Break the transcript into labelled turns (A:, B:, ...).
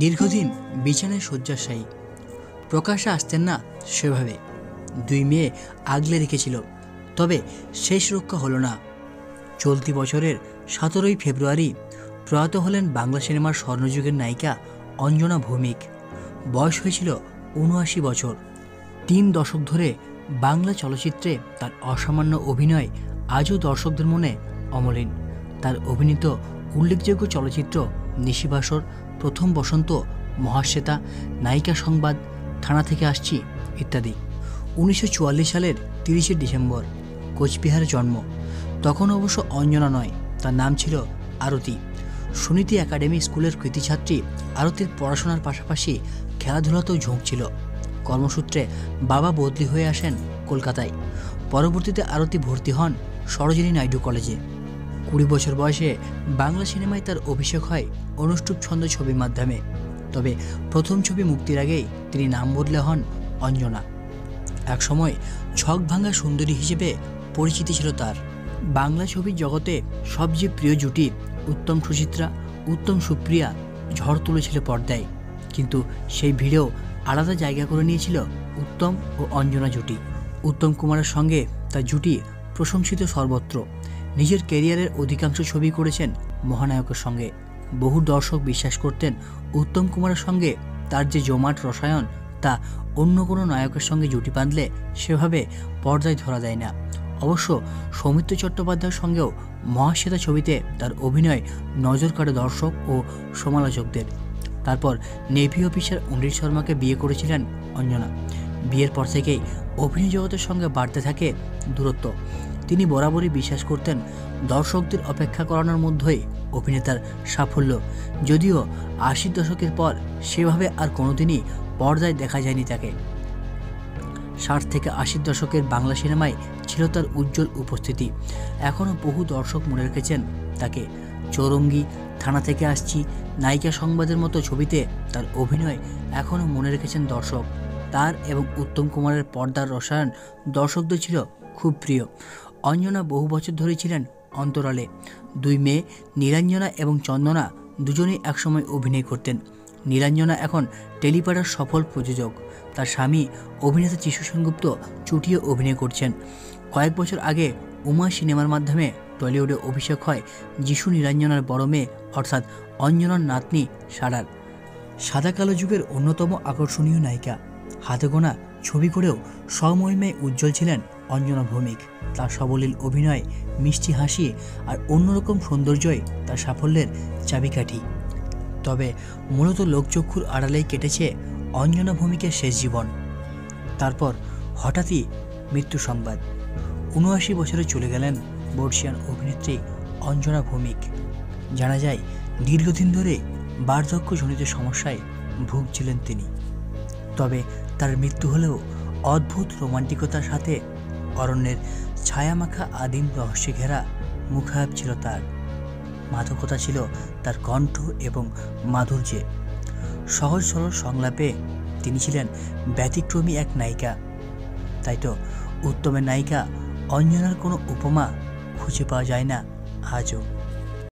A: দীর্ঘদিন বিছানায় শয্যাশায়ী, প্রকাশ্যে আসতেন না সেভাবে। 2 মেয়ে আগলে রেখেছিল, তবে শেষ রক্ষা হলো না। চলতি বছরের 17ই ফেব্রুয়ারি প্রয়াত হলেন বাংলা সিনেমার স্বর্ণযুগের নায়িকা অঞ্জনা ভৌমিক। বয়স হয়েছিল ৭৯ বছর। 3 দশক ধরে বাংলা চলচ্চিত্রে তার অসামান্য অভিনয় আজও দর্শকদের মনে অমলিন। তার অভিনীত উল্লেখযোগ্য চলচ্চিত্র নিশিবাসর, প্রথম বসন্ত, মহাশ্বেতা, নায়িকা সংবাদ, থানা থেকে আসছি ইত্যাদি। 1944 সালের 30শে ডিসেম্বর কোচবিহারে জন্ম। তখন অবশ্য অঞ্জনা নয়, তার নাম ছিল আরতি। সুনীতি একাডেমি স্কুলের কৃতি ছাত্রী আরতির পড়াশোনার পাশাপাশি খেলাধুলাতেও ঝোঁক ছিল। কর্মসূত্রে বাবা বদলি হয়ে আসেন কলকাতায়। পরবর্তীতে আরতি ভর্তি হন সরোজিনী নাইডু কলেজে। 20 বছর বয়সে বাংলা সিনেমায় তার অভিষেক হয় অনুষ্টুপ ছন্দ ছবির মাধ্যমে। তবে প্রথম ছবি মুক্তির আগেই তিনি নাম বদলে হন অঞ্জনা। একসময় ছক ভাঙা সুন্দরী হিসেবে পরিচিতি ছিল তার। বাংলা ছবির জগতে সবচেয়ে প্রিয় জুটি উত্তম সুচিত্রা, উত্তম সুপ্রিয়া ঝড় তুলেছিল পর্দায়, কিন্তু সেই ভিড়েও আলাদা জায়গা করে নিয়েছিল উত্তম ও অঞ্জনা জুটি। উত্তম কুমারের সঙ্গে তার জুটি প্রশংসিত সর্বত্র। নিজের ক্যারিয়ারের অধিকাংশ ছবি করেছেন মহানায়কের সঙ্গে। বহু দর্শক বিশ্বাস করতেন উত্তম কুমারের সঙ্গে তার যে জমাট রসায়ন, তা অন্য কোনো নায়কের সঙ্গে জুটি বাঁধলে সেভাবে পর্দায় ধরা দেয় না। অবশ্য সৌমিত্র চট্টোপাধ্যায়ের সঙ্গেও মহাশ্বেতা ছবিতে তার অভিনয় নজর কাড়ে দর্শক ও সমালোচকদের। তারপর নেভি অফিসার অনিল শর্মাকে বিয়ে করেছিলেন অঞ্জনা। বিয়ের পর থেকেই অভিনয় জগতের সঙ্গে বাড়তে থাকে দূরত্ব। তিনি বরাবরই বিশ্বাস করতেন দর্শকদের অপেক্ষা করানোর মধ্যেই অভিনেতার সাফল্য। যদিও 80 দশকের পর সেভাবে আর কোনোদিনই পর্দায় দেখা যায়নি তাকে। 60 থেকে 80 দশকের বাংলা সিনেমায় ছিল তার উজ্জ্বল উপস্থিতি। এখনও বহু দর্শক মনে রেখেছেন তাকে। চৌরঙ্গি, থানা থেকে আসছি, নায়িকা সংবাদের মতো ছবিতে তার অভিনয় এখনও মনে রেখেছেন দর্শক। তার এবং উত্তম কুমারের পর্দার রসায়ন দর্শকদের ছিল খুব প্রিয়। অঞ্জনা বহু বছর ধরে ছিলেন অন্তরালে। 2 মেয়ে নীলাঞ্জনা এবং চন্দনা দুজনেই একসময় অভিনয় করতেন। নীলাঞ্জনা এখন টেলিপাড়ার সফল প্রযোজক। তার স্বামী অভিনেতা যিশু সেনগুপ্ত চুটিয়ে অভিনয় করছেন। কয়েক বছর আগে উমা সিনেমার মাধ্যমে টলিউডে অভিষেক হয় যিশু নীলাঞ্জনার বড় মেয়ে অর্থাৎ অঞ্জনার নাতনি সারার। সাদা কালো যুগের অন্যতম আকর্ষণীয় নায়িকা। হাতে গোনা ছবি করেও স্বমহিমায় উজ্জ্বল ছিলেন অঞ্জনা ভৌমিক। তার সবলীল অভিনয়, মিষ্টি হাসি আর অন্যরকম সৌন্দর্যই তার সাফল্যের চাবিকাঠি। তবে মূলত লোকচক্ষুর আড়ালেই কেটেছে অঞ্জনা ভৌমিকের শেষ জীবন। তারপর হঠাৎই মৃত্যু সংবাদ। ৭৯ বছরে চলে গেলেন বর্ষিয়ান অভিনেত্রী অঞ্জনা ভৌমিক। জানা যায় দীর্ঘদিন ধরে বার্ধক্যজনিত সমস্যায় ভুগছিলেন তিনি। তবে তার মৃত্যু হলেও অদ্ভুত রোমান্টিকতার সাথে অরণ্যের ছায়ামাখা আদিম রহস্যে ঘেরা মুখায়ব ছিল তার। মাদকতা ছিল তার কণ্ঠ এবং মাধুর্যে। সহজ সরল সংলাপে তিনি ছিলেন ব্যতিক্রমী এক নায়িকা। তাই তো উত্তমের নায়িকা অঞ্জনার কোনো উপমা খুঁজে পাওয়া যায় না আজও।